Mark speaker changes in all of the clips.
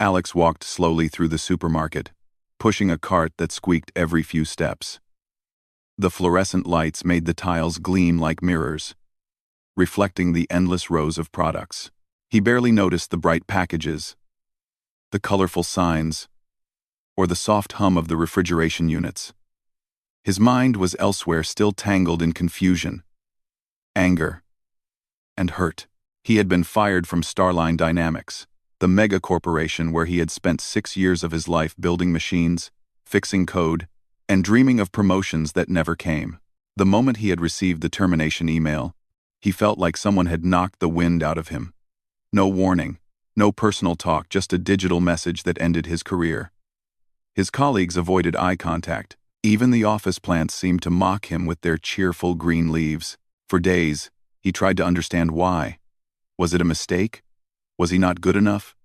Speaker 1: Alex walked slowly through the supermarket, pushing a cart that squeaked every few steps. The fluorescent lights made the tiles gleam like mirrors, reflecting the endless rows of products. He barely noticed the bright packages, the colorful signs, or the soft hum of the refrigeration units. His mind was elsewhere, still tangled in confusion, anger, and hurt. He had been fired from Starline Dynamics, the mega corporation where he had spent 6 years of his life building machines, fixing code, and dreaming of promotions that never came. The moment he had received the termination email, he felt like someone had knocked the wind out of him. No warning, no personal talk, just a digital message that ended his career. His colleagues avoided eye contact. Even the office plants seemed to mock him with their cheerful green leaves. For days, he tried to understand why. Was it a mistake? Was he not good enough?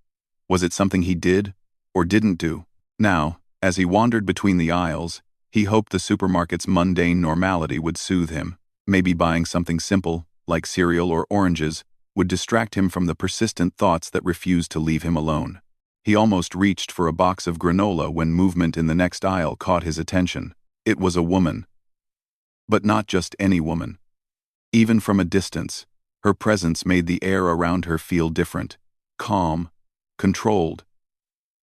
Speaker 1: Was it something he did or didn't do? Now, as he wandered between the aisles, he hoped the supermarket's mundane normality would soothe him. Maybe buying something simple, like cereal or oranges, would distract him from the persistent thoughts that refused to leave him alone. He almost reached for a box of granola when movement in the next aisle caught his attention. It was a woman. But not just any woman. Even from a distance, her presence made the air around her feel different, calm, controlled,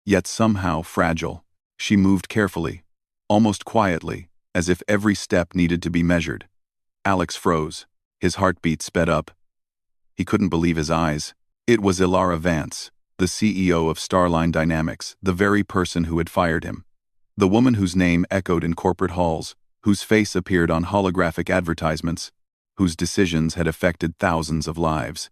Speaker 1: yet somehow fragile. She moved carefully, almost quietly, as if every step needed to be measured. Alex froze. His heartbeat sped up. He couldn't believe his eyes. It was Ilara Vance, the CEO of Starline Dynamics, the very person who had fired him. The woman whose name echoed in corporate halls, whose face appeared on holographic advertisements, whose decisions had affected thousands of lives.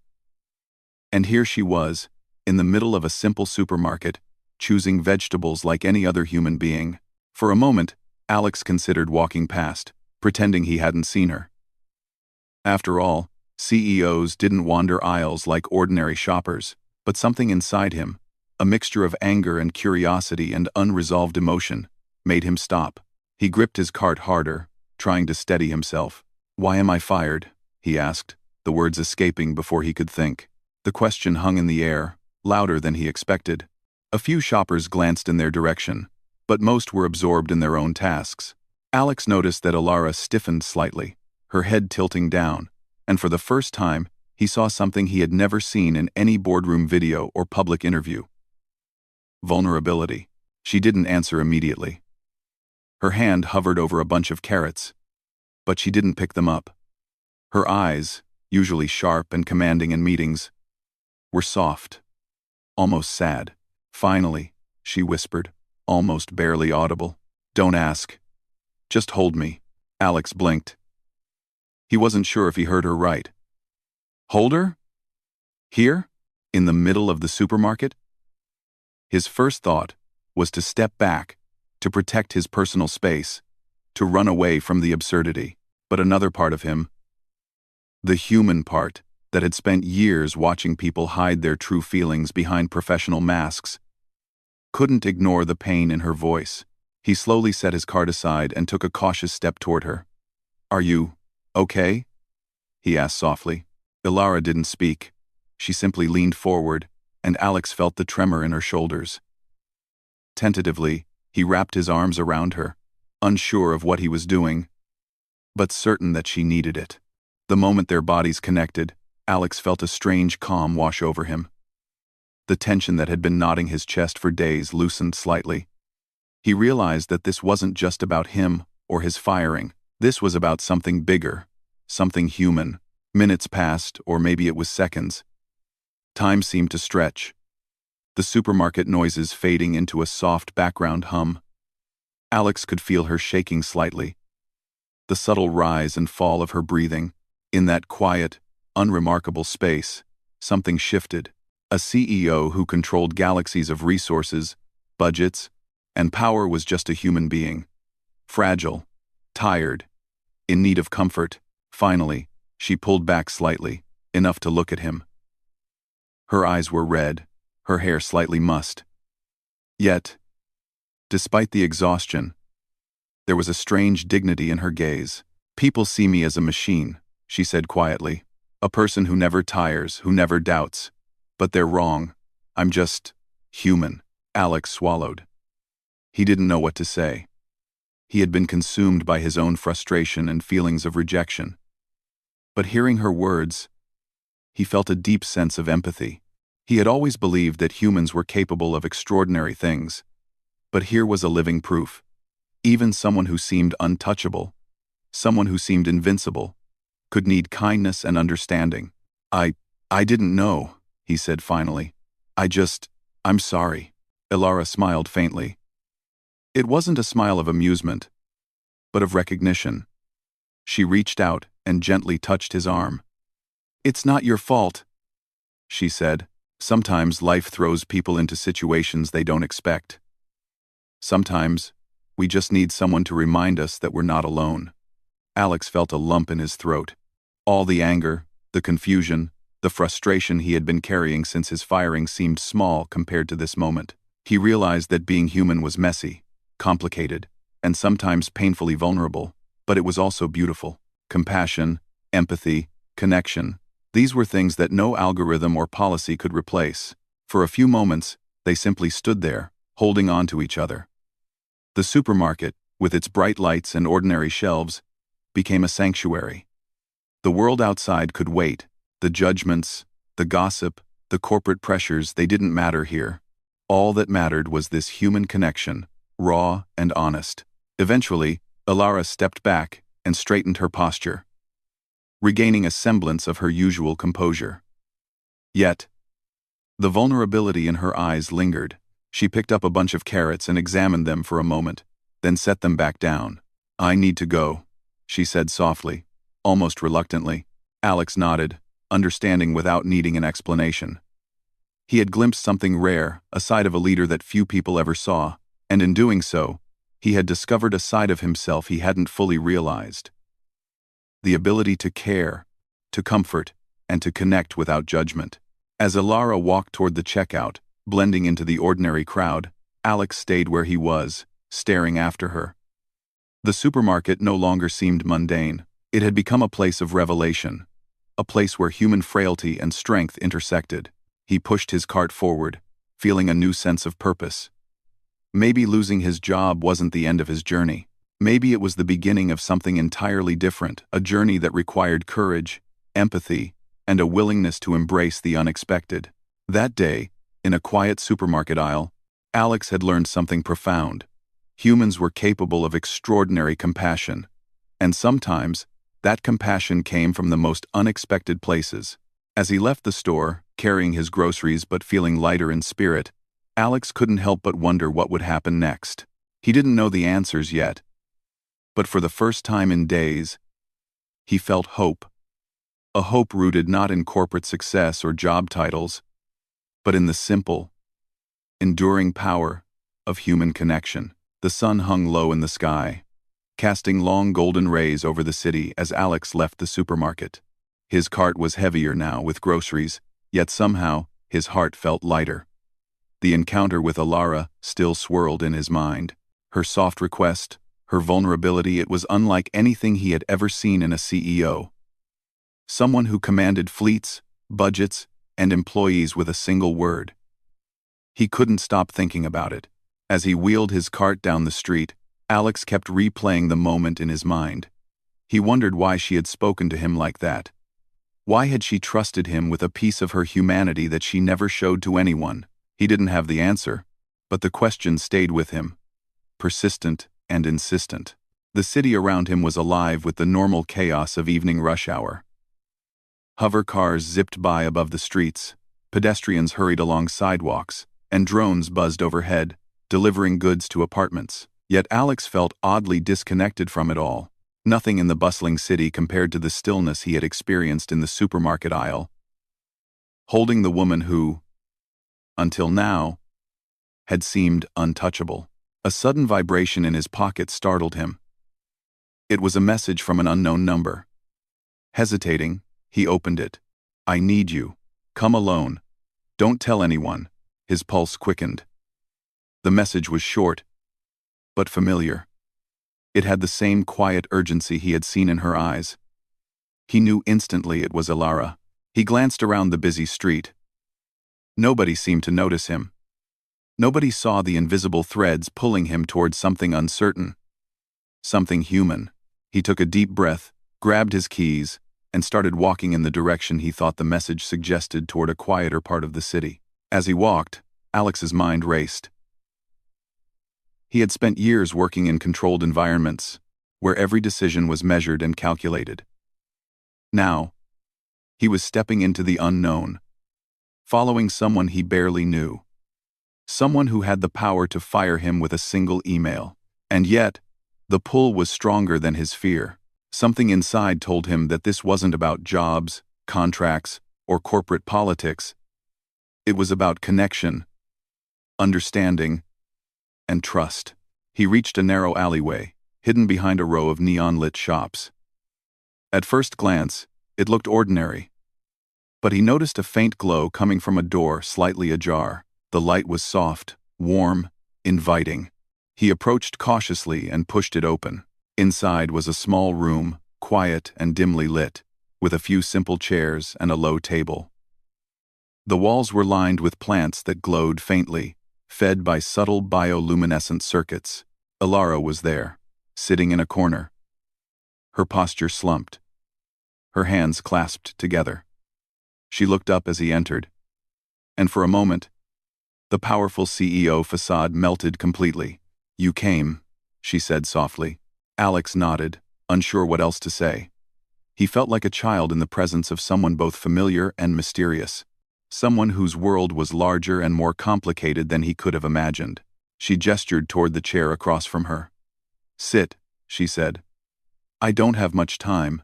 Speaker 1: And here she was, in the middle of a simple supermarket, choosing vegetables like any other human being. For a moment, Alex considered walking past, pretending he hadn't seen her. After all, CEOs didn't wander aisles like ordinary shoppers, but something inside him, a mixture of anger and curiosity and unresolved emotion, made him stop. He gripped his cart harder, trying to steady himself. "Why am I fired?" he asked, the words escaping before he could think. The question hung in the air, louder than he expected. A few shoppers glanced in their direction, but most were absorbed in their own tasks. Alex noticed that Ilara stiffened slightly, her head tilting down, and for the first time, he saw something he had never seen in any boardroom video or public interview. Vulnerability. She didn't answer immediately. Her hand hovered over a bunch of carrots, but she didn't pick them up. Her eyes, usually sharp and commanding in meetings, were soft, almost sad. "Finally," she whispered, almost barely audible. "Don't ask. Just hold me." Alex blinked. He wasn't sure if he heard her right. Hold her? Here? In the middle of the supermarket? His first thought was to step back, to protect his personal space, to run away from the absurdity. But another part of him, the human part, that had spent years watching people hide their true feelings behind professional masks, couldn't ignore the pain in her voice. He slowly set his cart aside and took a cautious step toward her. "Are you okay?" he asked softly. Ilara didn't speak. She simply leaned forward, and Alex felt the tremor in her shoulders. Tentatively, he wrapped his arms around her, unsure of what he was doing, but certain that she needed it. The moment their bodies connected, Alex felt a strange calm wash over him. The tension that had been knotting his chest for days loosened slightly. He realized that this wasn't just about him or his firing. This was about something bigger, something human. Minutes passed, or maybe it was seconds. Time seemed to stretch. The supermarket noises fading into a soft background hum. Alex could feel her shaking slightly. The subtle rise and fall of her breathing. In that quiet, unremarkable space, something shifted. A CEO who controlled galaxies of resources, budgets, and power was just a human being. Fragile, tired, in need of comfort. Finally, she pulled back slightly, enough to look at him. Her eyes were red, her hair slightly mussed. Yet, despite the exhaustion, there was a strange dignity in her gaze. "People see me as a machine," she said quietly. "A person who never tires, who never doubts. But they're wrong. I'm just human." Alex swallowed. He didn't know what to say. He had been consumed by his own frustration and feelings of rejection. But hearing her words, he felt a deep sense of empathy. He had always believed that humans were capable of extraordinary things, but here was a living proof. Even someone who seemed untouchable, someone who seemed invincible, could need kindness and understanding. I didn't know, he said finally. I'm sorry. Ilara smiled faintly. It wasn't a smile of amusement, but of recognition. She reached out and gently touched his arm. It's not your fault, she said. Sometimes life throws people into situations they don't expect. Sometimes we just need someone to remind us that we're not alone. Alex felt a lump in his throat. All the anger, the confusion, the frustration he had been carrying since his firing seemed small compared to this moment. He realized that being human was messy, complicated, and sometimes painfully vulnerable, but it was also beautiful. Compassion, empathy, connection. These were things that no algorithm or policy could replace. For a few moments, they simply stood there, holding on to each other. The supermarket, with its bright lights and ordinary shelves, became a sanctuary. The world outside could wait. The judgments, the gossip, the corporate pressures, they didn't matter here. All that mattered was this human connection, raw and honest. Eventually, Ilara stepped back and straightened her posture, regaining a semblance of her usual composure. Yet, the vulnerability in her eyes lingered. She picked up a bunch of carrots and examined them for a moment, then set them back down. I need to go, she said softly, almost reluctantly. Alex nodded, understanding without needing an explanation. He had glimpsed something rare, a side of a leader that few people ever saw, and in doing so, he had discovered a side of himself he hadn't fully realized. The ability to care, to comfort, and to connect without judgment. As Ilara walked toward the checkout, blending into the ordinary crowd, Alex stayed where he was, staring after her. The supermarket no longer seemed mundane. It had become a place of revelation, a place where human frailty and strength intersected. He pushed his cart forward, feeling a new sense of purpose. Maybe losing his job wasn't the end of his journey. Maybe it was the beginning of something entirely different, a journey that required courage, empathy, and a willingness to embrace the unexpected. That day, in a quiet supermarket aisle, Alex had learned something profound. Humans were capable of extraordinary compassion, and sometimes, that compassion came from the most unexpected places. As he left the store, carrying his groceries but feeling lighter in spirit, Alex couldn't help but wonder what would happen next. He didn't know the answers yet, but for the first time in days, he felt hope. A hope rooted not in corporate success or job titles, but in the simple, enduring power of human connection. The sun hung low in the sky, casting long golden rays over the city as Alex left the supermarket. His cart was heavier now with groceries, yet somehow his heart felt lighter. The encounter with Ilara still swirled in his mind. Her soft request, her vulnerability, it was unlike anything he had ever seen in a CEO. Someone who commanded fleets, budgets, and employees with a single word. He couldn't stop thinking about it. As he wheeled his cart down the street, Alex kept replaying the moment in his mind. He wondered why she had spoken to him like that. Why had she trusted him with a piece of her humanity that she never showed to anyone? He didn't have the answer, but the question stayed with him, persistent and insistent. The city around him was alive with the normal chaos of evening rush hour. Hover cars zipped by above the streets, pedestrians hurried along sidewalks, and drones buzzed overhead, delivering goods to apartments. Yet Alex felt oddly disconnected from it all. Nothing in the bustling city compared to the stillness he had experienced in the supermarket aisle, holding the woman who, until now, had seemed untouchable. A sudden vibration in his pocket startled him. It was a message from an unknown number. Hesitating, he opened it. I need you. Come alone. Don't tell anyone. His pulse quickened. The message was short, but familiar. It had the same quiet urgency he had seen in her eyes. He knew instantly it was Ilara. He glanced around the busy street. Nobody seemed to notice him. Nobody saw the invisible threads pulling him towards something uncertain, something human. He took a deep breath, grabbed his keys, and started walking in the direction he thought the message suggested toward a quieter part of the city. As he walked, Alex's mind raced. He had spent years working in controlled environments, where every decision was measured and calculated. Now, he was stepping into the unknown, following someone he barely knew. Someone who had the power to fire him with a single email. And yet, the pull was stronger than his fear. Something inside told him that this wasn't about jobs, contracts, or corporate politics. It was about connection, understanding, and trust. He reached a narrow alleyway, hidden behind a row of neon-lit shops. At first glance, it looked ordinary. But he noticed a faint glow coming from a door slightly ajar. The light was soft, warm, inviting. He approached cautiously and pushed it open. Inside was a small room, quiet and dimly lit, with a few simple chairs and a low table. The walls were lined with plants that glowed faintly, fed by subtle bioluminescent circuits. Ilara was there, sitting in a corner. Her posture slumped, her hands clasped together. She looked up as he entered, and for a moment, the powerful CEO facade melted completely. "You came," she said softly. Alex nodded, unsure what else to say. He felt like a child in the presence of someone both familiar and mysterious. Someone whose world was larger and more complicated than he could have imagined. She gestured toward the chair across from her. "Sit," she said. "I don't have much time,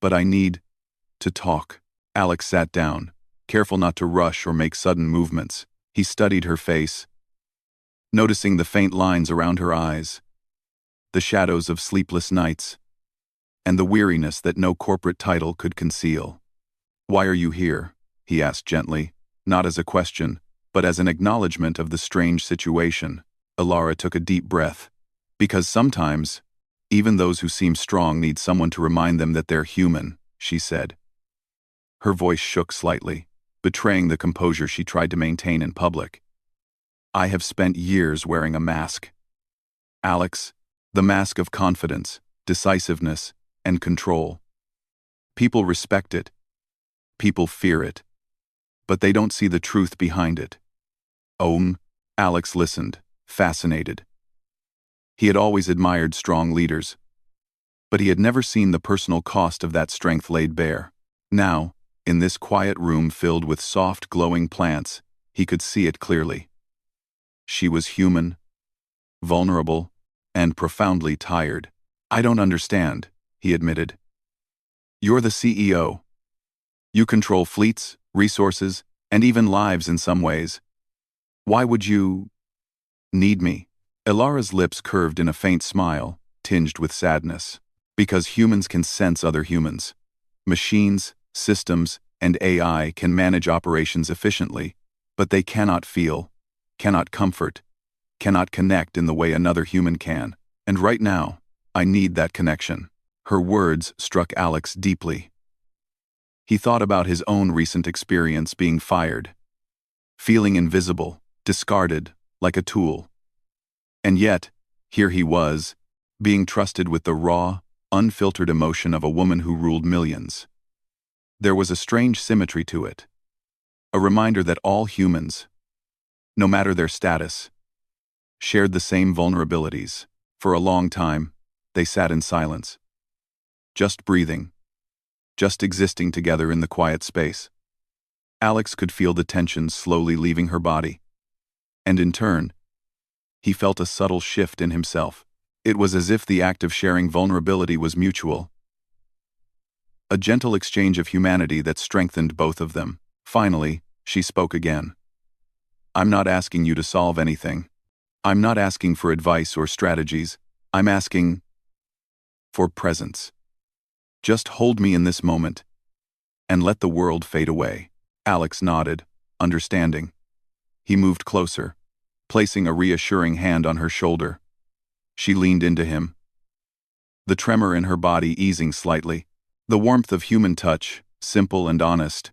Speaker 1: but I need to talk." Alex sat down, careful not to rush or make sudden movements. He studied her face, noticing the faint lines around her eyes, the shadows of sleepless nights, and the weariness that no corporate title could conceal. "Why are you here?" he asked gently, not as a question, but as an acknowledgement of the strange situation. Ilara took a deep breath. "Because sometimes, even those who seem strong need someone to remind them that they're human," she said. Her voice shook slightly, betraying the composure she tried to maintain in public. "I have spent years wearing a mask. Alex, the mask of confidence, decisiveness, and control. People respect it. People fear it. But they don't see the truth behind it." Alex listened, fascinated. He had always admired strong leaders, but he had never seen the personal cost of that strength laid bare. Now, in this quiet room filled with soft, glowing plants, he could see it clearly. She was human, vulnerable, and profoundly tired. "I don't understand," he admitted. "You're the CEO. You control fleets, resources, and even lives in some ways. Why would you need me?" Ilara's lips curved in a faint smile, tinged with sadness. "Because humans can sense other humans. Machines, systems, and AI can manage operations efficiently, but they cannot feel, cannot comfort, cannot connect in the way another human can. And right now, I need that connection." Her words struck Alex deeply. He thought about his own recent experience being fired, feeling invisible, discarded, like a tool. And yet, here he was, being trusted with the raw, unfiltered emotion of a woman who ruled millions. There was a strange symmetry to it, a reminder that all humans, no matter their status, shared the same vulnerabilities. For a long time, they sat in silence, just breathing, just existing together in the quiet space. Alex could feel the tension slowly leaving her body, and in turn, he felt a subtle shift in himself. It was as if the act of sharing vulnerability was mutual, a gentle exchange of humanity that strengthened both of them. Finally, she spoke again. "I'm not asking you to solve anything. I'm not asking for advice or strategies. I'm asking for presence. Just hold me in this moment, and let the world fade away." Alex nodded, understanding. He moved closer, placing a reassuring hand on her shoulder. She leaned into him, the tremor in her body easing slightly. The warmth of human touch, simple and honest,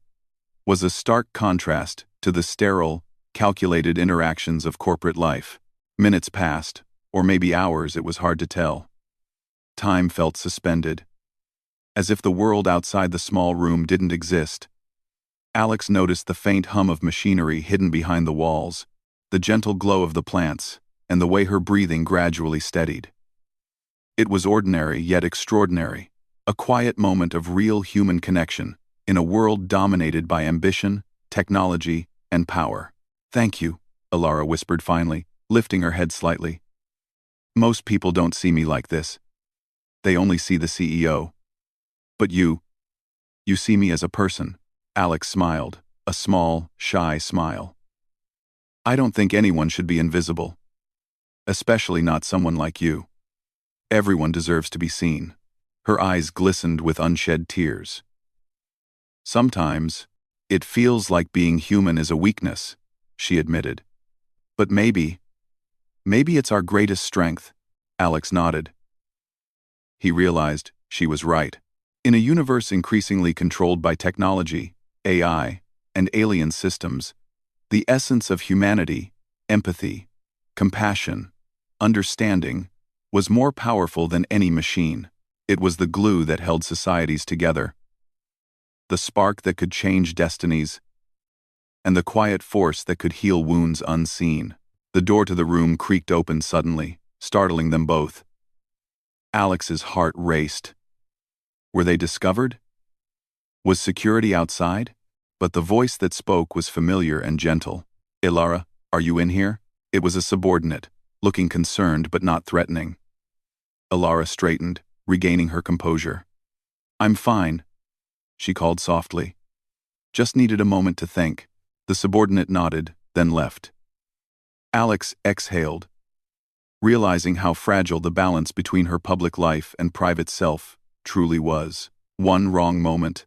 Speaker 1: was a stark contrast to the sterile, calculated interactions of corporate life. Minutes passed, or maybe hours, it was hard to tell. Time felt suspended, as if the world outside the small room didn't exist. Alex noticed the faint hum of machinery hidden behind the walls, the gentle glow of the plants, and the way her breathing gradually steadied. It was ordinary yet extraordinary, a quiet moment of real human connection in a world dominated by ambition, technology, and power. "Thank you," Alara whispered finally, lifting her head slightly. "Most people don't see me like this. They only see the CEO. But you see me as a person." Alex smiled, a small, shy smile. "I don't think anyone should be invisible. Especially not someone like you. Everyone deserves to be seen." Her eyes glistened with unshed tears. "Sometimes, it feels like being human is a weakness," she admitted. "But maybe it's our greatest strength." Alex nodded. He realized she was right. In a universe increasingly controlled by technology, AI, and alien systems, the essence of humanity, empathy, compassion, understanding, was more powerful than any machine. It was the glue that held societies together, the spark that could change destinies, and the quiet force that could heal wounds unseen. The door to the room creaked open suddenly, startling them both. Alex's heart raced. Were they discovered? Was security outside? But the voice that spoke was familiar and gentle. "Ilara, are you in here?" It was a subordinate, looking concerned but not threatening. Ilara straightened, regaining her composure. "I'm fine," she called softly. "Just needed a moment to think." The subordinate nodded, then left. Alex exhaled, realizing how fragile the balance between her public life and private self truly was. One wrong moment,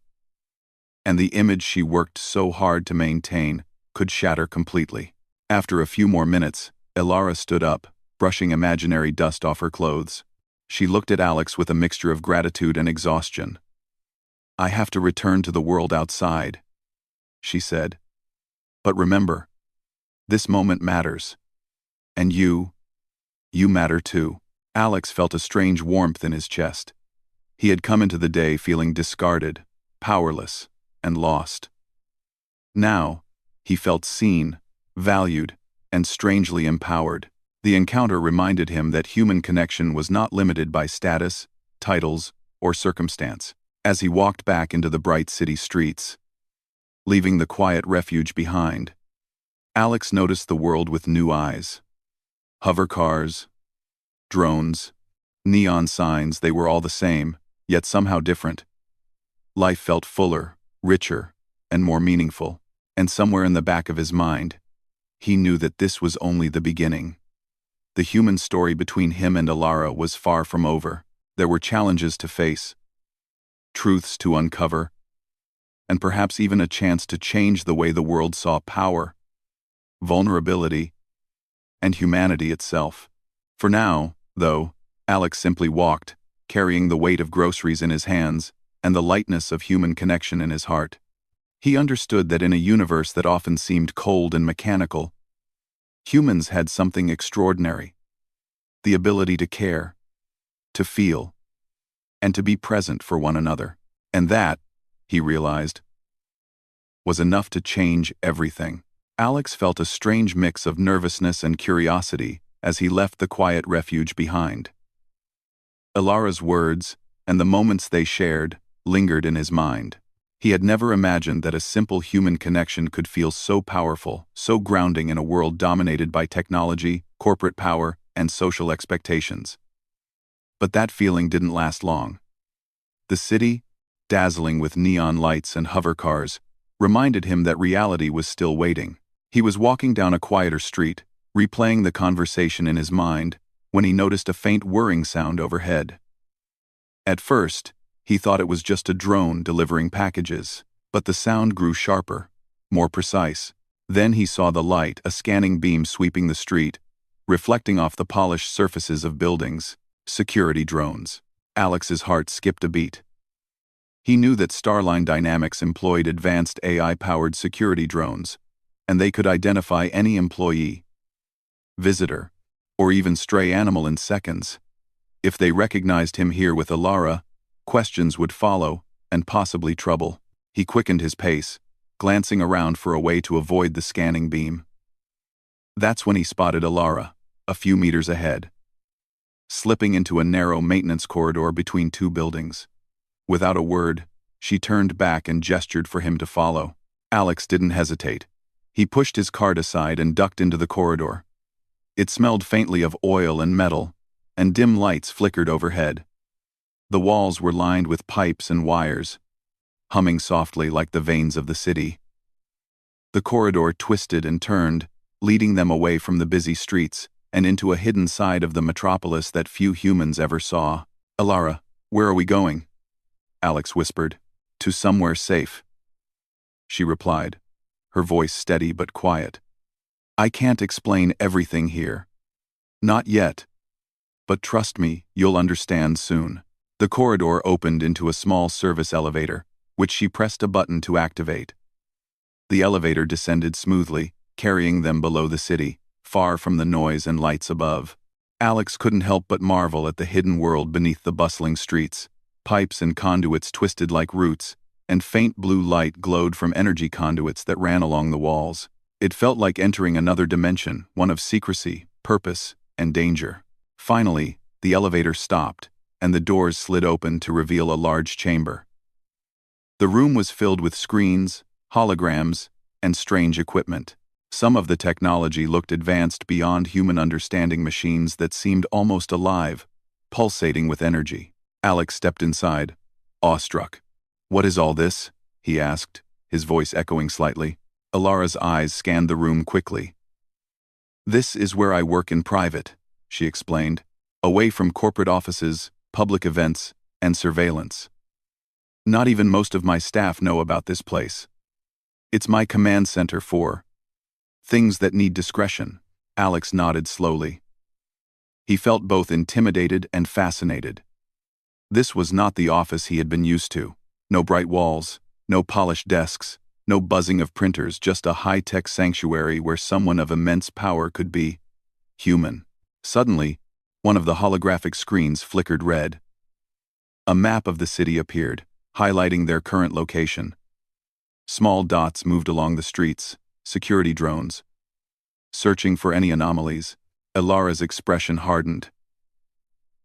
Speaker 1: and the image she worked so hard to maintain could shatter completely. After a few more minutes, Ilara stood up, brushing imaginary dust off her clothes. She looked at Alex with a mixture of gratitude and exhaustion. "I have to return to the world outside," she said. "But remember, this moment matters. And you matter too." Alex felt a strange warmth in his chest. He had come into the day feeling discarded, powerless, and lost. Now, he felt seen, valued, and strangely empowered. The encounter reminded him that human connection was not limited by status, titles, or circumstance. As he walked back into the bright city streets, leaving the quiet refuge behind, Alex noticed the world with new eyes. Hover cars, drones, neon signs, they were all the same, yet somehow different. Life felt fuller, richer, and more meaningful. And somewhere in the back of his mind, he knew that this was only the beginning. The human story between him and Ilara was far from over. There were challenges to face, truths to uncover, and perhaps even a chance to change the way the world saw power, vulnerability, and humanity itself. For now, though, Alex simply walked, carrying the weight of groceries in his hands and the lightness of human connection in his heart. He understood that in a universe that often seemed cold and mechanical, humans had something extraordinary: the ability to care, to feel, and to be present for one another. And that, he realized, was enough to change everything. Alex felt a strange mix of nervousness and curiosity as he left the quiet refuge behind. Ilara's words, and the moments they shared, lingered in his mind. He had never imagined that a simple human connection could feel so powerful, so grounding in a world dominated by technology, corporate power, and social expectations. But that feeling didn't last long. The city, dazzling with neon lights and hover cars, reminded him that reality was still waiting. He was walking down a quieter street, replaying the conversation in his mind, when he noticed a faint whirring sound overhead. At first, he thought it was just a drone delivering packages, but the sound grew sharper, more precise. Then he saw the light, a scanning beam sweeping the street, reflecting off the polished surfaces of buildings. Security drones. Alex's heart skipped a beat. He knew that Starline Dynamics employed advanced AI-powered security drones, and they could identify any employee, visitor, or even stray animal in seconds. If they recognized him here with Alara, questions would follow, and possibly trouble. He quickened his pace, glancing around for a way to avoid the scanning beam. That's when he spotted Alara, a few meters ahead, slipping into a narrow maintenance corridor between two buildings. Without a word, she turned back and gestured for him to follow. Alex didn't hesitate. He pushed his cart aside and ducked into the corridor. It smelled faintly of oil and metal, and dim lights flickered overhead. The walls were lined with pipes and wires, humming softly like the veins of the city. The corridor twisted and turned, leading them away from the busy streets and into a hidden side of the metropolis that few humans ever saw. "Alara, where are we going?" Alex whispered. "To somewhere safe," she replied, her voice steady but quiet. "I can't explain everything here. Not yet. But trust me, you'll understand soon." The corridor opened into a small service elevator, which she pressed a button to activate. The elevator descended smoothly, carrying them below the city, far from the noise and lights above. Alex couldn't help but marvel at the hidden world beneath the bustling streets. Pipes and conduits twisted like roots, and faint blue light glowed from energy conduits that ran along the walls. It felt like entering another dimension, one of secrecy, purpose, and danger. Finally, the elevator stopped, and the doors slid open to reveal a large chamber. The room was filled with screens, holograms, and strange equipment. Some of the technology looked advanced beyond human understanding, machines that seemed almost alive, pulsating with energy. Alex stepped inside, awestruck. "What is all this?" he asked, his voice echoing slightly. Alara's eyes scanned the room quickly. "This is where I work in private," she explained, "away from corporate offices, public events, and surveillance. Not even most of my staff know about this place. It's my command center for things that need discretion." Alex nodded slowly. He felt both intimidated and fascinated. This was not the office he had been used to. No bright walls, no polished desks, no buzzing of printers, just a high-tech sanctuary where someone of immense power could be human. Suddenly, one of the holographic screens flickered red. A map of the city appeared, highlighting their current location. Small dots moved along the streets, security drones, searching for any anomalies. Alara's expression hardened.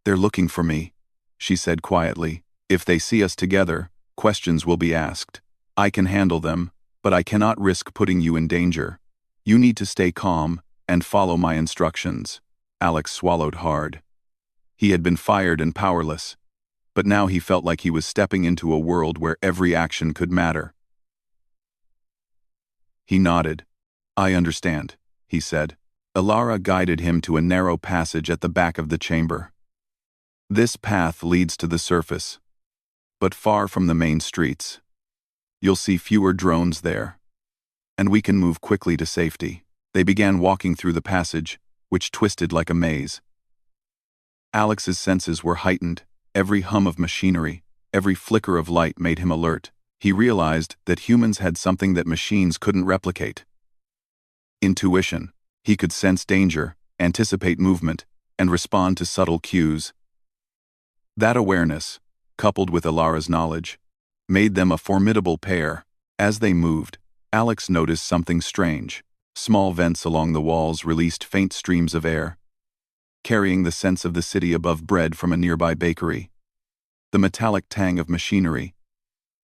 Speaker 1: "They're looking for me," she said quietly. "If they see us together, questions will be asked. I can handle them, but I cannot risk putting you in danger. You need to stay calm and follow my instructions." Alex swallowed hard. He had been fired and powerless, but now he felt like he was stepping into a world where every action could matter. He nodded. "I understand," he said. Alara guided him to a narrow passage at the back of the chamber. "This path leads to the surface, but far from the main streets. You'll see fewer drones there, and we can move quickly to safety." They began walking through the passage, which twisted like a maze. Alex's senses were heightened. Every hum of machinery, every flicker of light made him alert. He realized that humans had something that machines couldn't replicate: intuition. He could sense danger, anticipate movement, and respond to subtle cues. That awareness, coupled with Alara's knowledge, made them a formidable pair. As they moved, Alex noticed something strange. Small vents along the walls released faint streams of air, carrying the scents of the city above bread from a nearby bakery. The metallic tang of machinery,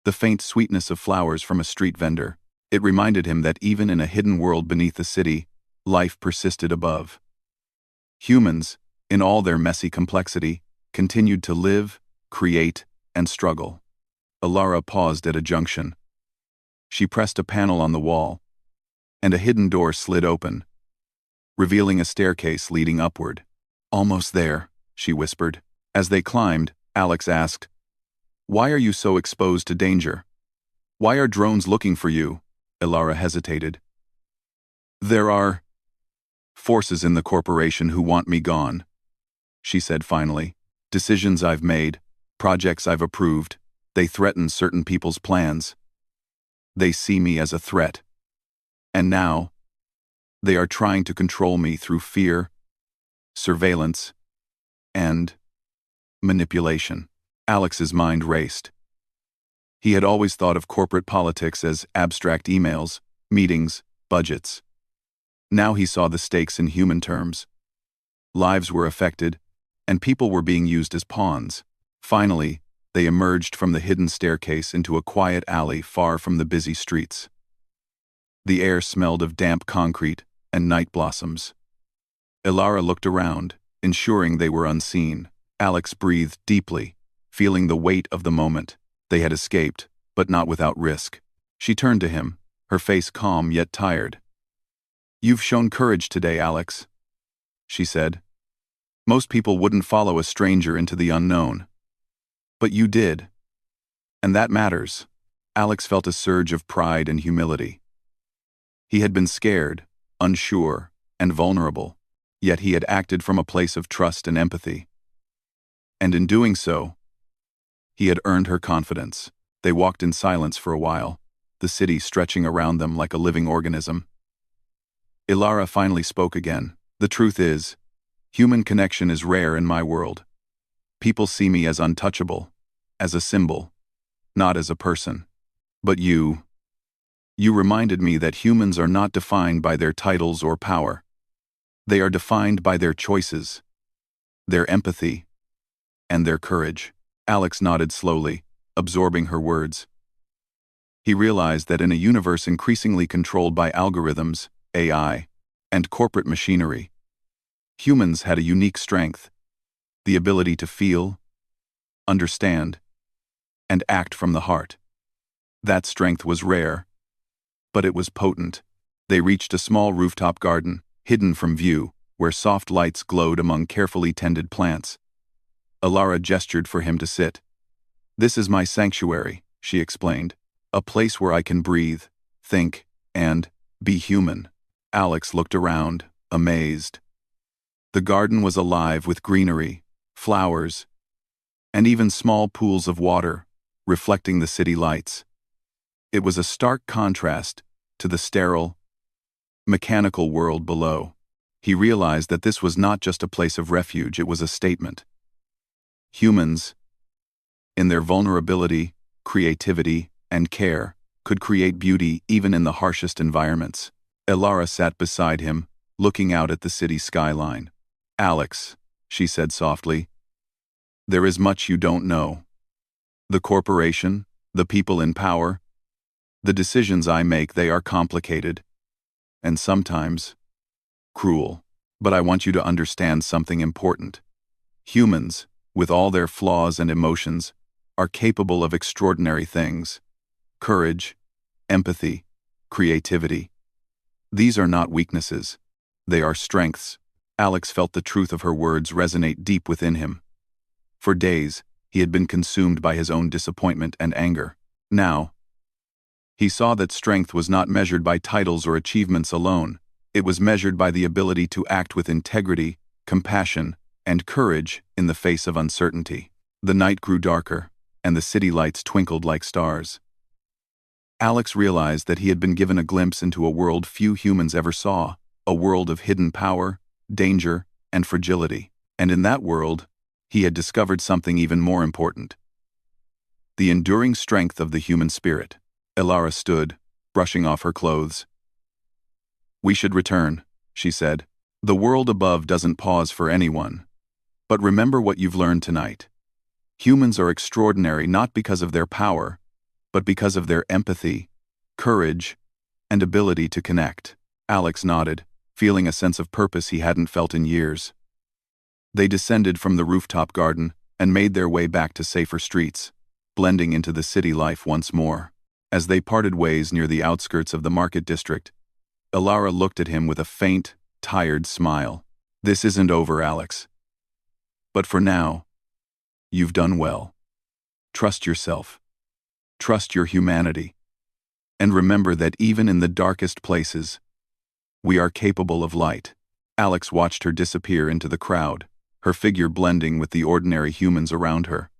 Speaker 1: the faint sweetness of flowers from a street vendor. It reminded him that even in a hidden world beneath the city, life persisted above. Humans, in all their messy complexity, continued to live, create, and struggle. Alara paused at a junction. She pressed a panel on the wall, and a hidden door slid open, revealing a staircase leading upward. "Almost there," she whispered. As they climbed, Alex asked, "Why are you so exposed to danger? Why are drones looking for you?" Alara hesitated. "There are forces in the corporation who want me gone," she said finally. "Decisions I've made, projects I've approved, they threaten certain people's plans. They see me as a threat. And now, they are trying to control me through fear, surveillance, and manipulation. Alex's mind raced. He had always thought of corporate politics as abstract emails, meetings, budgets. Now he saw the stakes in human terms. Lives were affected, and people were being used as pawns. Finally, they emerged from the hidden staircase into a quiet alley far from the busy streets. The air smelled of damp concrete and night blossoms. Ilara looked around, ensuring they were unseen. Alex breathed deeply, feeling the weight of the moment. They had escaped, but not without risk. She turned to him, her face calm yet tired. "You've shown courage today, Alex," she said. "Most people wouldn't follow a stranger into the unknown. But you did. And that matters." Alex felt a surge of pride and humility. He had been scared, unsure, and vulnerable, yet he had acted from a place of trust and empathy. And in doing so, he had earned her confidence. They walked in silence for a while, the city stretching around them like a living organism. Ilara finally spoke again. "The truth is, human connection is rare in my world. People see me as untouchable, as a symbol, not as a person. But you reminded me that humans are not defined by their titles or power. They are defined by their choices, their empathy, and their courage." Alex nodded slowly, absorbing her words. He realized that in a universe increasingly controlled by algorithms, AI, and corporate machinery, humans had a unique strength: the ability to feel, understand, and act from the heart. That strength was rare, but it was potent. They reached a small rooftop garden, hidden from view, where soft lights glowed among carefully tended plants. Ilara gestured for him to sit. "This is my sanctuary," she explained, "a place where I can breathe, think, and be human." Alex looked around, amazed. The garden was alive with greenery, flowers, and even small pools of water, reflecting the city lights. It was a stark contrast to the sterile, mechanical world below. He realized that this was not just a place of refuge, it was a statement. Humans, in their vulnerability, creativity, and care, could create beauty even in the harshest environments. Ilara sat beside him, looking out at the city skyline. "Alex," she said softly, "there is much you don't know. The corporation, the people in power, the decisions I make, they are complicated, and sometimes cruel. But I want you to understand something important. Humans, with all their flaws and emotions, are capable of extraordinary things: courage, empathy, creativity. These are not weaknesses. They are strengths." Alex felt the truth of her words resonate deep within him. For days, he had been consumed by his own disappointment and anger. Now, he saw that strength was not measured by titles or achievements alone. It was measured by the ability to act with integrity, compassion, and courage in the face of uncertainty. The night grew darker, and the city lights twinkled like stars. Alex realized that he had been given a glimpse into a world few humans ever saw, a world of hidden power, danger, and fragility. And in that world, he had discovered something even more important: the enduring strength of the human spirit. Ilara stood, brushing off her clothes. "We should return," she said. "The world above doesn't pause for anyone. But remember what you've learned tonight. Humans are extraordinary not because of their power, but because of their empathy, courage, and ability to connect." Alex nodded, feeling a sense of purpose he hadn't felt in years. They descended from the rooftop garden and made their way back to safer streets, blending into the city life once more. As they parted ways near the outskirts of the market district, Ilara looked at him with a faint, tired smile. "This isn't over, Alex. But for now, you've done well. Trust yourself. Trust your humanity. And remember that even in the darkest places, we are capable of light." Alex watched her disappear into the crowd, her figure blending with the ordinary humans around her.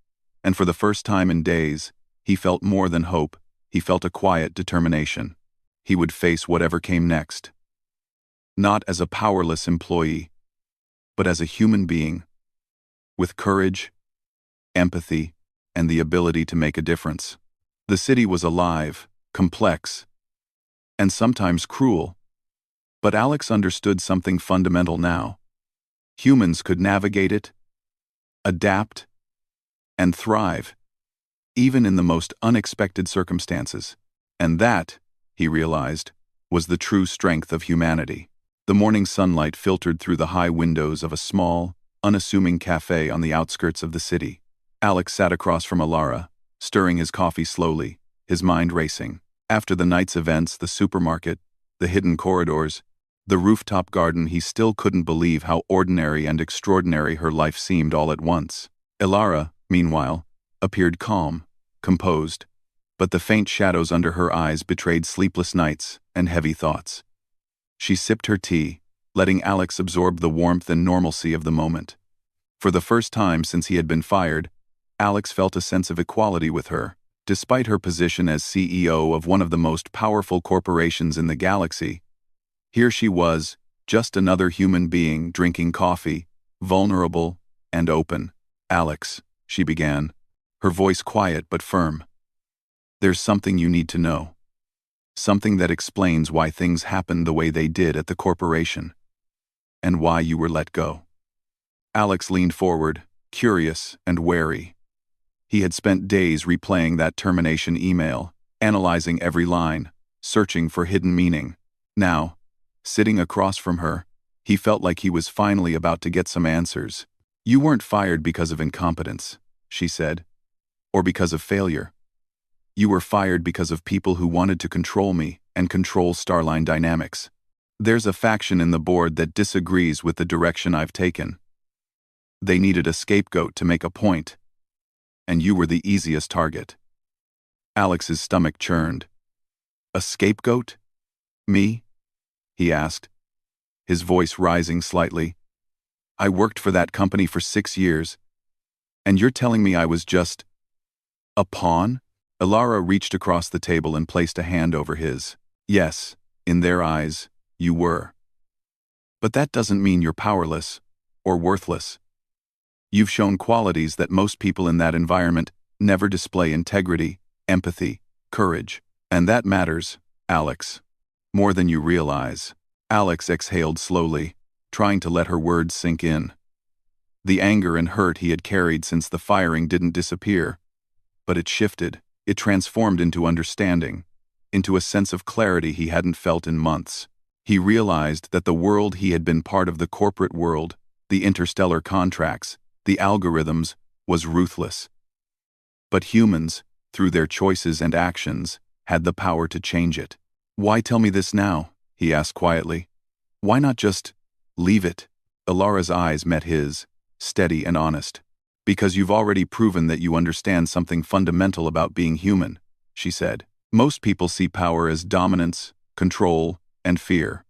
Speaker 1: And for the first time in days, he felt more than hope, he felt a quiet determination. he would face whatever came next. Not as a powerless employee, but as a human being, with courage, empathy, and the ability to make a difference. The city was alive, complex, and sometimes cruel, but Alex understood something fundamental now. Humans could navigate it, adapt, and thrive, even in the most unexpected circumstances. And that, he realized, was the true strength of humanity. The morning sunlight filtered through the high windows of a small, unassuming cafe on the outskirts of the city. Alex sat across from Alara, stirring his coffee slowly, his mind racing. After the night's events, the supermarket, the hidden corridors, the rooftop garden, he still couldn't believe how ordinary and extraordinary her life seemed all at once. Alara, meanwhile, appeared calm, composed, but the faint shadows under her eyes betrayed sleepless nights and heavy thoughts. She sipped her tea, letting Alex absorb the warmth and normalcy of the moment. For the first time since he had been fired, Alex felt a sense of equality with her. Despite her position as CEO of one of the most powerful corporations in the galaxy, here she was, just another human being drinking coffee, vulnerable and open. "Alex," she began, her voice quiet but firm. "There's something you need to know. Something that explains why things happened the way they did at the corporation. And why you were let go." Alex leaned forward, curious and wary. He had spent days replaying that termination email, analyzing every line, searching for hidden meaning. Now, sitting across from her, he felt like he was finally about to get some answers. "You weren't fired because of incompetence," she said, "or because of failure. You were fired because of people who wanted to control me and control Starline Dynamics. There's a faction in the board that disagrees with the direction I've taken. They needed a scapegoat to make a point, and you were the easiest target." Alex's stomach churned. "A scapegoat? Me?" he asked, his voice rising slightly. "I worked for that company for 6 years, and you're telling me I was just a pawn?" Alara reached across the table and placed a hand over his. "Yes, in their eyes, you were. But that doesn't mean you're powerless or worthless. You've shown qualities that most people in that environment never display: integrity, empathy, courage. And that matters, Alex. More than you realize." Alex exhaled slowly, trying to let her words sink in. The anger and hurt he had carried since the firing didn't disappear, but it shifted. It transformed into understanding, into a sense of clarity he hadn't felt in months. He realized that the world he had been part of, the corporate world, the interstellar contracts, the algorithms, was ruthless. But humans, through their choices and actions, had the power to change it. "Why tell me this now?" he asked quietly. "Why not just leave it?" Alara's eyes met his, steady and honest. "Because you've already proven that you understand something fundamental about being human," she said. "Most people see power as dominance, control, and fear.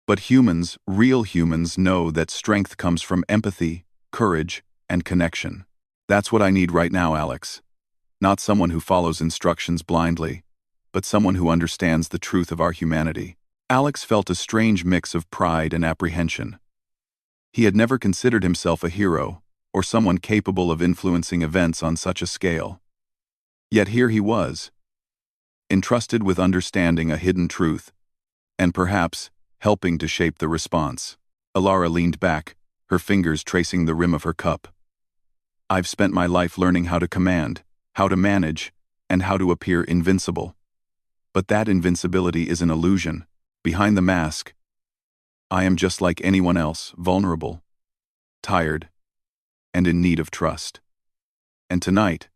Speaker 1: But humans, real humans, know that strength comes from empathy, courage, and connection. That's what I need right now, Alex. Not someone who follows instructions blindly, but someone who understands the truth of our humanity." Alex felt a strange mix of pride and apprehension. He had never considered himself a hero, or someone capable of influencing events on such a scale. Yet here he was, entrusted with understanding a hidden truth, and perhaps helping to shape the response. Alara leaned back, her fingers tracing the rim of her cup. "I've spent my life learning how to command, how to manage, and how to appear invincible. But that invincibility is an illusion. Behind the mask, I am just like anyone else, vulnerable, tired, and in need of trust. And tonight,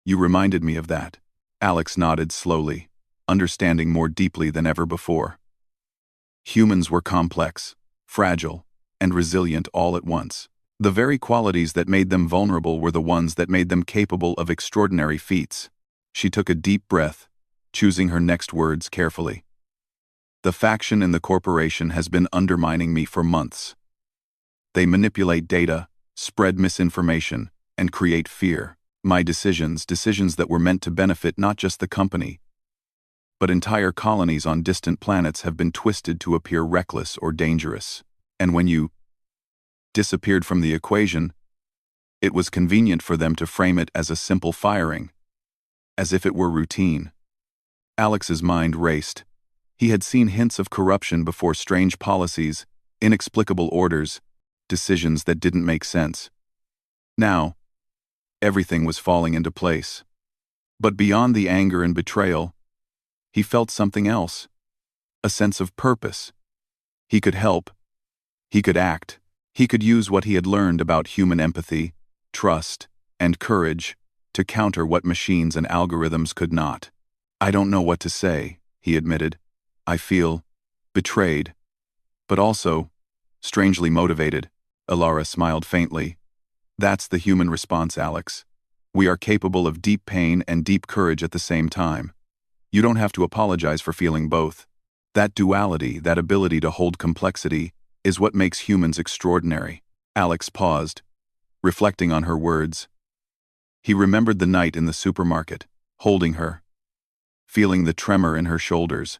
Speaker 1: you reminded me of that." Alex nodded slowly, understanding more deeply than ever before. Humans were complex, fragile, and resilient all at once. The very qualities that made them vulnerable were the ones that made them capable of extraordinary feats. She took a deep breath, choosing her next words carefully. "The faction in the corporation has been undermining me for months. They manipulate data, spread misinformation, and create fear. My decisions that were meant to benefit not just the company, but entire colonies on distant planets have been twisted to appear reckless or dangerous. And when you disappeared from the equation, it was convenient for them to frame it as a simple firing, as if it were routine. Alex's mind raced. He had seen hints of corruption before, strange policies, inexplicable orders, decisions that didn't make sense. Now, everything was falling into place. But beyond the anger and betrayal, he felt something else, a sense of purpose. He could help. He could act. He could use what he had learned about human empathy, trust, and courage to counter what machines and algorithms could not. "I don't know what to say," he admitted. "I feel betrayed, but also strangely motivated." Alara smiled faintly. "That's the human response, Alex. We are capable of deep pain and deep courage at the same time. You don't have to apologize for feeling both. That duality, that ability to hold complexity, is what makes humans extraordinary." Alex paused, reflecting on her words. He remembered the night in the supermarket, holding her, feeling the tremor in her shoulders.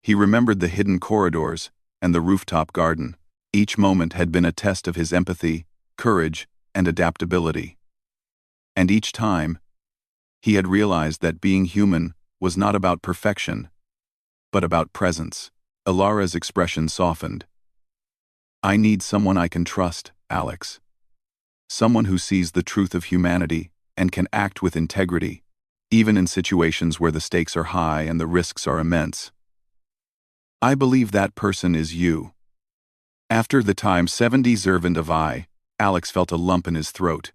Speaker 1: He remembered the hidden corridors and the rooftop garden. Each moment had been a test of his empathy, courage, and adaptability. And each time, he had realized that being human was not about perfection, but about presence. Alara's expression softened. "I need someone I can trust, Alex. Someone who sees the truth of humanity and can act with integrity, even in situations where the stakes are high and the risks are immense. I believe that person is you." After the time 70 Zervand of I, Alex felt a lump in his throat.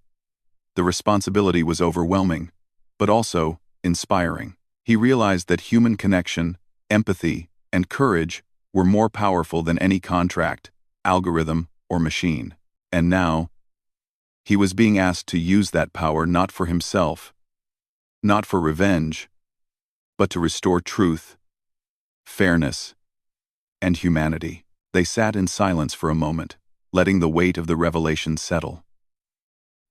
Speaker 1: The responsibility was overwhelming, but also inspiring. He realized that human connection, empathy, and courage were more powerful than any contract, algorithm, or machine. And now, he was being asked to use that power not for himself, not for revenge, but to restore truth, fairness, and humanity. They sat in silence for a moment, letting the weight of the revelation settle.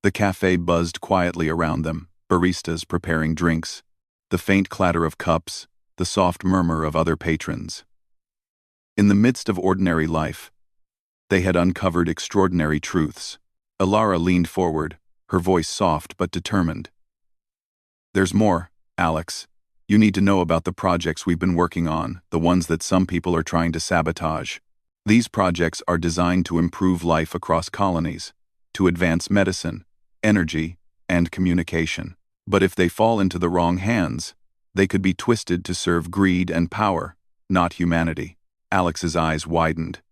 Speaker 1: The cafe buzzed quietly around them, baristas preparing drinks, the faint clatter of cups, the soft murmur of other patrons. In the midst of ordinary life, they had uncovered extraordinary truths. Alara leaned forward, her voice soft but determined. "There's more, Alex. You need to know about the projects we've been working on, the ones that some people are trying to sabotage. These projects are designed to improve life across colonies, to advance medicine, energy, and communication. But if they fall into the wrong hands, they could be twisted to serve greed and power, not humanity." Alex's eyes widened.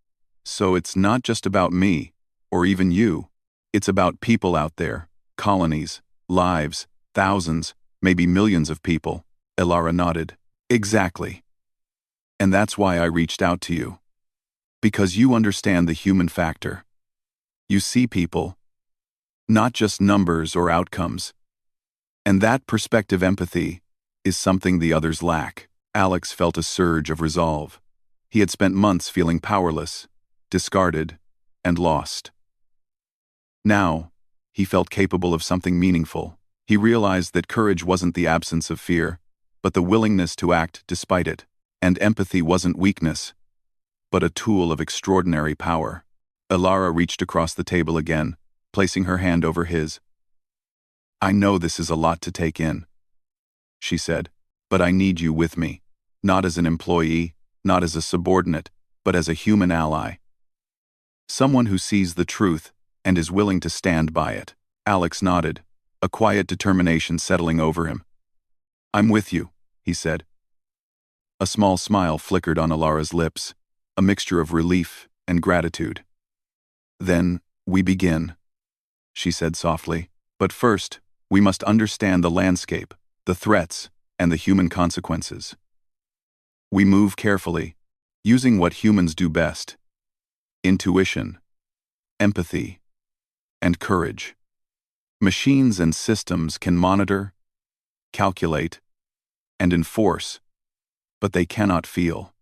Speaker 1: "So it's not just about me, or even you. It's about people out there, colonies, lives, thousands, maybe millions of people." Alara nodded. "Exactly. And that's why I reached out to you. Because you understand the human factor. You see people, not just numbers or outcomes. And that perspective, empathy, is something the others lack." Alex felt a surge of resolve. He had spent months feeling powerless, discarded, and lost. Now, he felt capable of something meaningful. He realized that courage wasn't the absence of fear, but the willingness to act despite it. And empathy wasn't weakness, but a tool of extraordinary power. Alara reached across the table again, placing her hand over his. "I know this is a lot to take in," she said, "but I need you with me, not as an employee, not as a subordinate, but as a human ally. Someone who sees the truth and is willing to stand by it." Alex nodded, a quiet determination settling over him. "I'm with you," he said. A small smile flickered on Alara's lips, a mixture of relief and gratitude. "Then, we begin," she said softly. "But first, we must understand the landscape, the threats, and the human consequences. We move carefully, using what humans do best: intuition, empathy, and courage. Machines and systems can monitor, calculate, and enforce, but they cannot feel.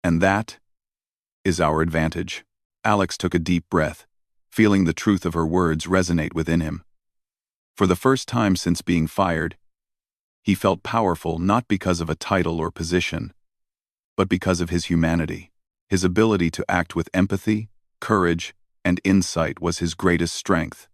Speaker 1: And that is our advantage." Alex took a deep breath, feeling the truth of her words resonate within him. For the first time since being fired, He felt powerful not because of a title or position, but because of his humanity. His ability to act with empathy, courage, and insight was his greatest strength.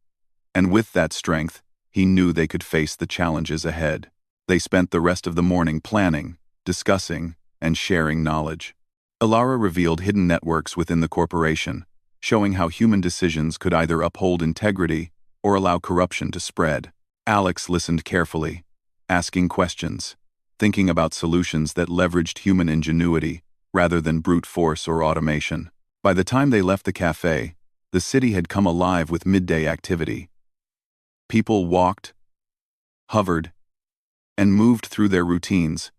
Speaker 1: And with that strength, he knew they could face the challenges ahead. They spent the rest of the morning planning, discussing, and sharing knowledge. Alara revealed hidden networks within the corporation, showing how human decisions could either uphold integrity or allow corruption to spread. Alex listened carefully, asking questions, thinking about solutions that leveraged human ingenuity rather than brute force or automation. By the time they left the cafe, the city had come alive with midday activity. People walked, hovered, and moved through their routines,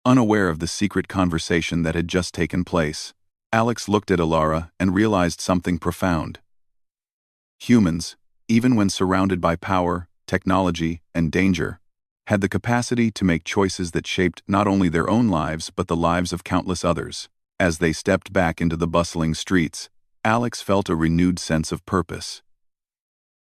Speaker 1: unaware of the secret conversation that had just taken place. Alex looked at Alara and realized something profound. Humans, even when surrounded by power, technology, and danger, had the capacity to make choices that shaped not only their own lives but the lives of countless others. As they stepped back into the bustling streets, Alex felt a renewed sense of purpose.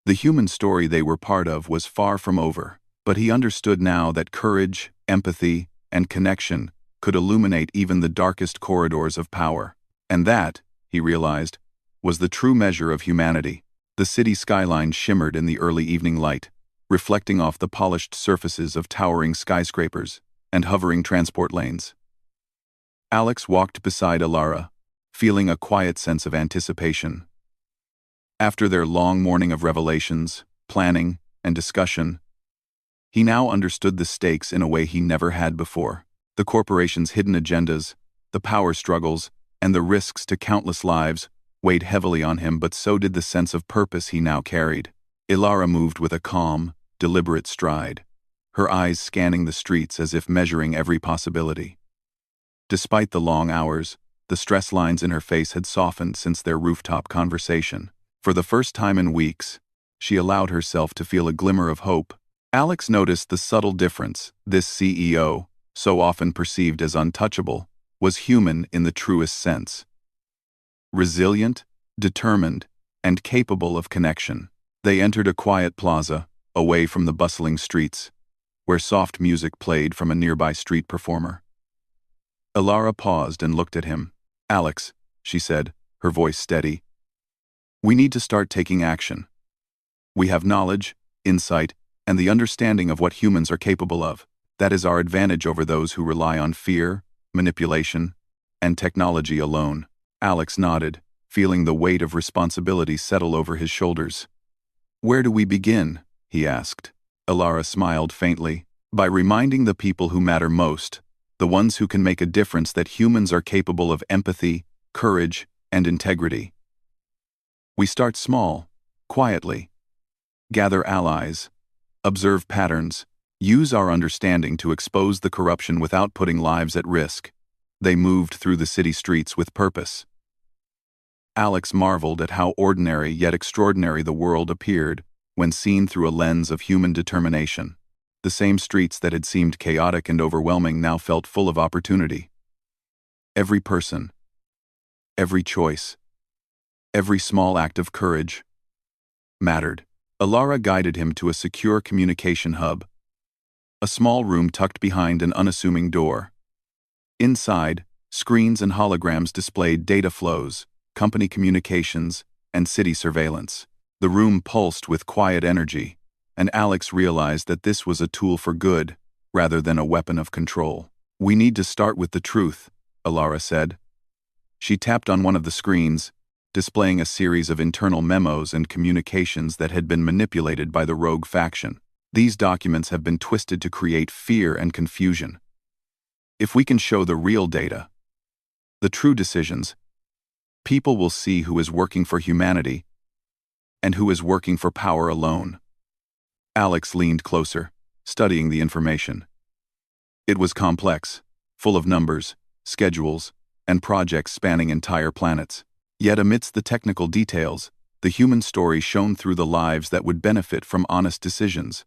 Speaker 1: The human story they were part of was far from over, but he understood now that courage, empathy, and connection could illuminate even the darkest corridors of power. And that, he realized, was the true measure of humanity. The city skyline shimmered in the early evening light, reflecting off the polished surfaces of towering skyscrapers and hovering transport lanes. Alex walked beside Alara, feeling a quiet sense of anticipation. After their long morning of revelations, planning, and discussion, he now understood the stakes in a way he never had before. The corporation's hidden agendas, the power struggles, and the risks to countless lives weighed heavily on him, but so did the sense of purpose he now carried. Alara moved with a calm, deliberate stride, her eyes scanning the streets as if measuring every possibility. Despite the long hours, the stress lines in her face had softened since their rooftop conversation. For the first time in weeks, she allowed herself to feel a glimmer of hope. Alex noticed the subtle difference. This CEO, so often perceived as untouchable, was human in the truest sense. Resilient, determined, and capable of connection. They entered a quiet plaza, away from the bustling streets, where soft music played from a nearby street performer. Alara paused and looked at him. "Alex," she said, her voice steady, "we need to start taking action. We have knowledge, insight, and the understanding of what humans are capable of. That is our advantage over those who rely on fear, manipulation, and technology alone." Alex nodded, feeling the weight of responsibility settle over his shoulders. "Where do we begin?" he asked. Alara smiled faintly. "By reminding the people who matter most, the ones who can make a difference, that humans are capable of empathy, courage, and integrity. We start small, quietly. Gather allies, observe patterns, use our understanding to expose the corruption without putting lives at risk." They moved through the city streets with purpose. Alex marveled at how ordinary yet extraordinary the world appeared when seen through a lens of human determination. The same streets that had seemed chaotic and overwhelming now felt full of opportunity. Every person, every choice, every small act of courage mattered. Alara guided him to a secure communication hub, a small room tucked behind an unassuming door. Inside, screens and holograms displayed data flows, company communications, and city surveillance. The room pulsed with quiet energy, and Alex realized that this was a tool for good, rather than a weapon of control. "We need to start with the truth," Alara said. She tapped on one of the screens, displaying a series of internal memos and communications that had been manipulated by the rogue faction. "These documents have been twisted to create fear and confusion. If we can show the real data, the true decisions, people will see who is working for humanity and who is working for power alone." Alex leaned closer, studying the information. It was complex, full of numbers, schedules, and projects spanning entire planets. Yet amidst the technical details, the human story shone through the lives that would benefit from honest decisions,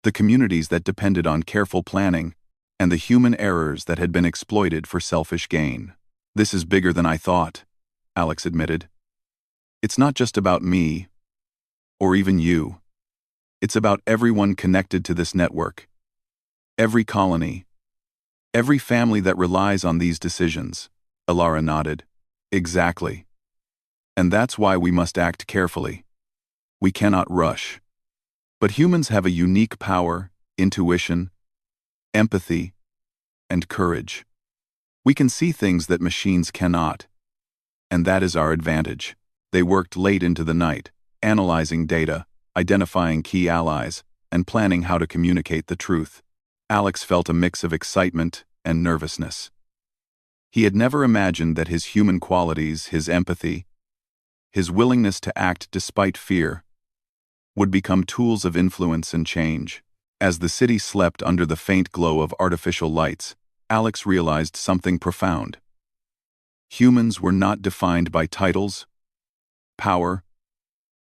Speaker 1: the communities that depended on careful planning, and the human errors that had been exploited for selfish gain. "This is bigger than I thought," Alex admitted. "It's not just about me, or even you. It's about everyone connected to this network. Every colony, every family that relies on these decisions. Alara nodded. Exactly. And that's why we must act carefully. We cannot rush. But humans have a unique power, intuition, empathy, and courage. We can see things that machines cannot. And that is our advantage. They worked late into the night, analyzing data, identifying key allies, and planning how to communicate the truth. Alex felt a mix of excitement and nervousness. He had never imagined that his human qualities, his empathy, his willingness to act despite fear, would become tools of influence and change. As the city slept under the faint glow of artificial lights, Alex realized something profound. Humans were not defined by titles, power,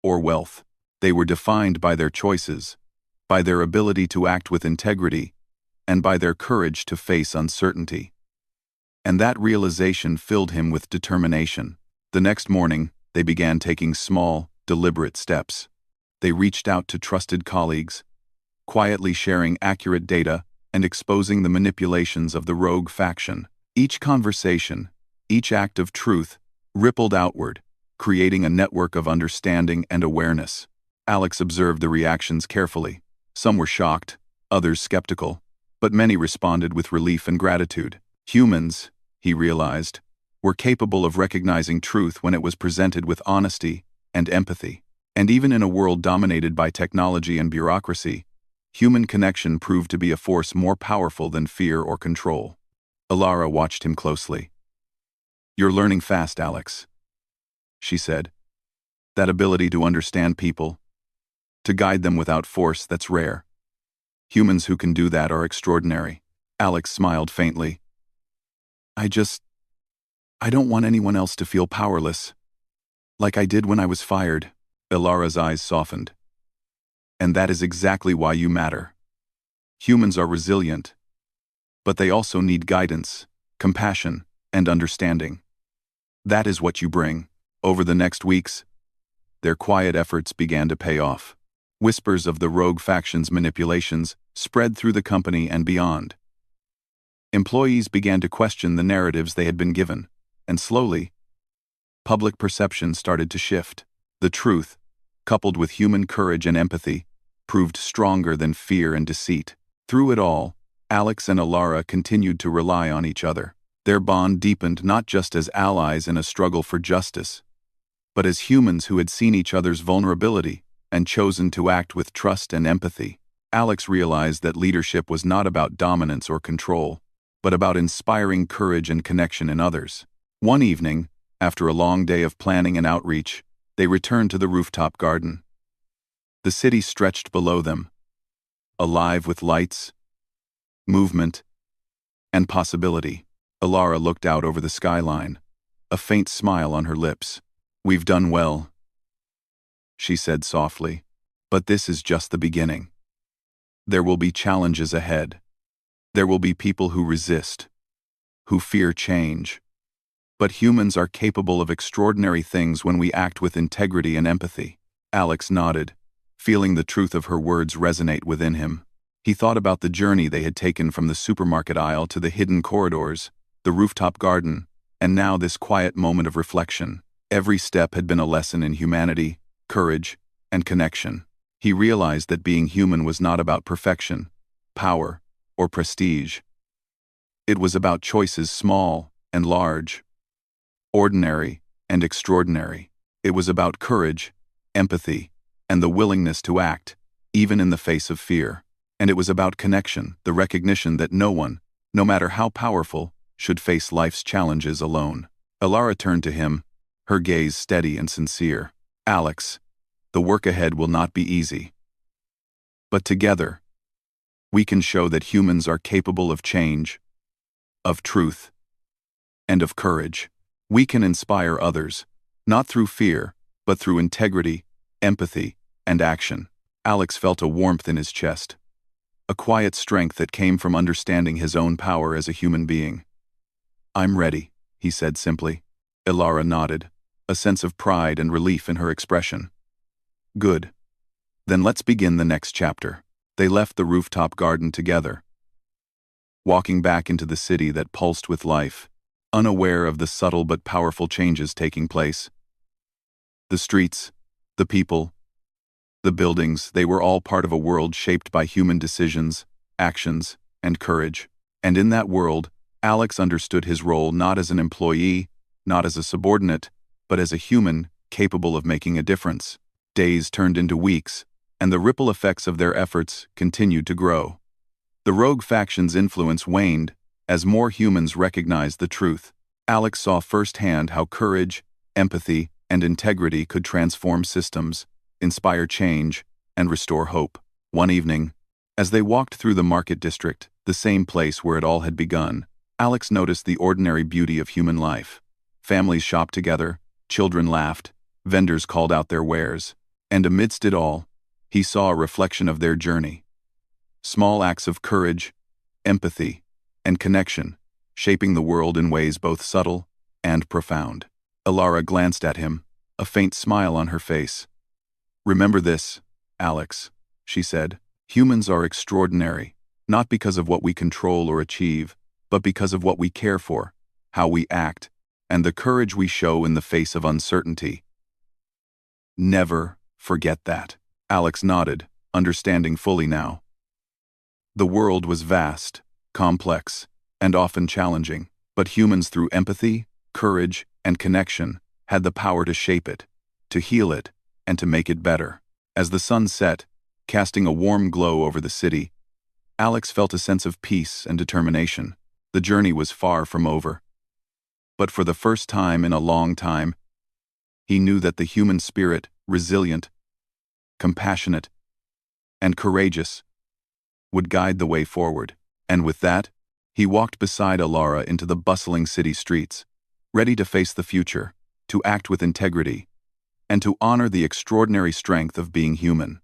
Speaker 1: or wealth. They were defined by their choices, by their ability to act with integrity, and by their courage to face uncertainty. And that realization filled him with determination. The next morning, they began taking small, deliberate steps. They reached out to trusted colleagues, quietly sharing accurate data and exposing the manipulations of the rogue faction. Each conversation, each act of truth, rippled outward, creating a network of understanding and awareness. Alex observed the reactions carefully. Some were shocked, others skeptical, but many responded with relief and gratitude. Humans, he realized, were capable of recognizing truth when it was presented with honesty and empathy. And even in a world dominated by technology and bureaucracy, human connection proved to be a force more powerful than fear or control. Alara watched him closely. "You're learning fast, Alex," she said. "That ability to understand people, to guide them without force, that's rare. Humans who can do that are extraordinary." Alex smiled faintly. I don't want anyone else to feel powerless, like I did when I was fired." Alara's eyes softened. "And that is exactly why you matter. Humans are resilient, but they also need guidance, compassion, and understanding. That is what you bring." Over the next weeks, their quiet efforts began to pay off. Whispers of the rogue faction's manipulations spread through the company and beyond. Employees began to question the narratives they had been given, and slowly, public perception started to shift. The truth, coupled with human courage and empathy, proved stronger than fear and deceit. Through it all, Alex and Alara continued to rely on each other. Their bond deepened not just as allies in a struggle for justice, but as humans who had seen each other's vulnerability and chosen to act with trust and empathy. Alex realized that leadership was not about dominance or control, but about inspiring courage and connection in others. One evening, after a long day of planning and outreach, they returned to the rooftop garden. The city stretched below them, alive with lights, movement, and possibility. Alara looked out over the skyline, a faint smile on her lips. "We've done well," she said softly, "but this is just the beginning. There will be challenges ahead. There will be people who resist, who fear change. But humans are capable of extraordinary things when we act with integrity and empathy." Alex nodded, feeling the truth of her words resonate within him. He thought about the journey they had taken from the supermarket aisle to the hidden corridors, the rooftop garden, and now this quiet moment of reflection. Every step had been a lesson in humanity, courage, and connection. He realized that being human was not about perfection, power, or prestige. It was about choices small and large, ordinary and extraordinary. It was about courage, empathy, and the willingness to act, even in the face of fear. And it was about connection, the recognition that no one, no matter how powerful, should face life's challenges alone. Alara turned to him, her gaze steady and sincere. "Alex, the work ahead will not be easy. But together, we can show that humans are capable of change, of truth, and of courage. We can inspire others, not through fear, but through integrity, empathy, and action." Alex felt a warmth in his chest, a quiet strength that came from understanding his own power as a human being. "I'm ready," he said simply. Alara nodded, a sense of pride and relief in her expression. "Good. Then let's begin the next chapter." They left the rooftop garden together, walking back into the city that pulsed with life, unaware of the subtle but powerful changes taking place. The streets, the people, the buildings, they were all part of a world shaped by human decisions, actions, and courage. And in that world, Alex understood his role not as an employee, not as a subordinate, but as a human capable of making a difference. Days turned into weeks, and the ripple effects of their efforts continued to grow. The rogue faction's influence waned as more humans recognized the truth. Alex saw firsthand how courage, empathy, and integrity could transform systems, inspire change, and restore hope. One evening, as they walked through the market district, the same place where it all had begun, Alex noticed the ordinary beauty of human life. Families shopped together, children laughed, vendors called out their wares, and amidst it all, he saw a reflection of their journey. Small acts of courage, empathy, and connection, shaping the world in ways both subtle and profound. Alara glanced at him, a faint smile on her face. "Remember this, Alex," she said. "Humans are extraordinary, not because of what we control or achieve, but because of what we care for, how we act, and the courage we show in the face of uncertainty. Never forget that." Alex nodded, understanding fully now. The world was vast, complex, and often challenging, but humans through empathy, courage, and connection had the power to shape it, to heal it, and to make it better. As the sun set, casting a warm glow over the city, Alex felt a sense of peace and determination. The journey was far from over. But for the first time in a long time, he knew that the human spirit, resilient, compassionate, and courageous, would guide the way forward. And with that, he walked beside Alara into the bustling city streets, ready to face the future, to act with integrity, and to honor the extraordinary strength of being human.